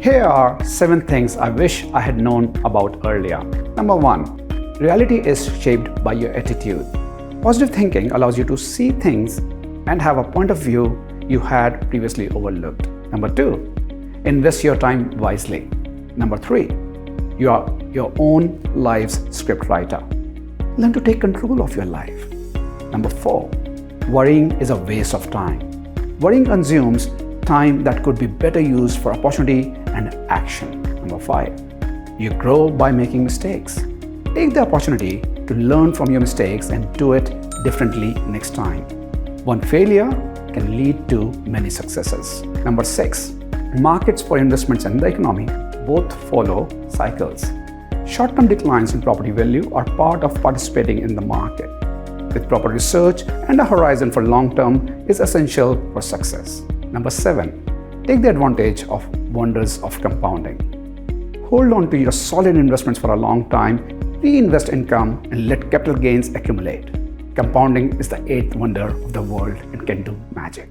Here are 7 things I wish I had known about earlier. Number 1. Reality is shaped by your attitude. Positive thinking allows you to see things and have a point of view you had previously overlooked. Number 2. Invest your time wisely. Number 3. You are your own life's scriptwriter. Learn to take control of your life. Number 4. Worrying is a waste of time. Worrying consumes time that could be better used for opportunity and action. Number 5. You grow by making mistakes. Take the opportunity to learn from your mistakes and do it differently next time. One failure can lead to many successes. Number 6. Markets for investments and the economy both follow cycles. Short-term declines in property value are part of participating in the market. With proper research and a horizon for long-term is essential for success. Number 7. Take the advantage of wonders of compounding. Hold on to your solid investments for a long time, reinvest income, and let capital gains accumulate. Compounding is the 8th wonder of the world and can do magic.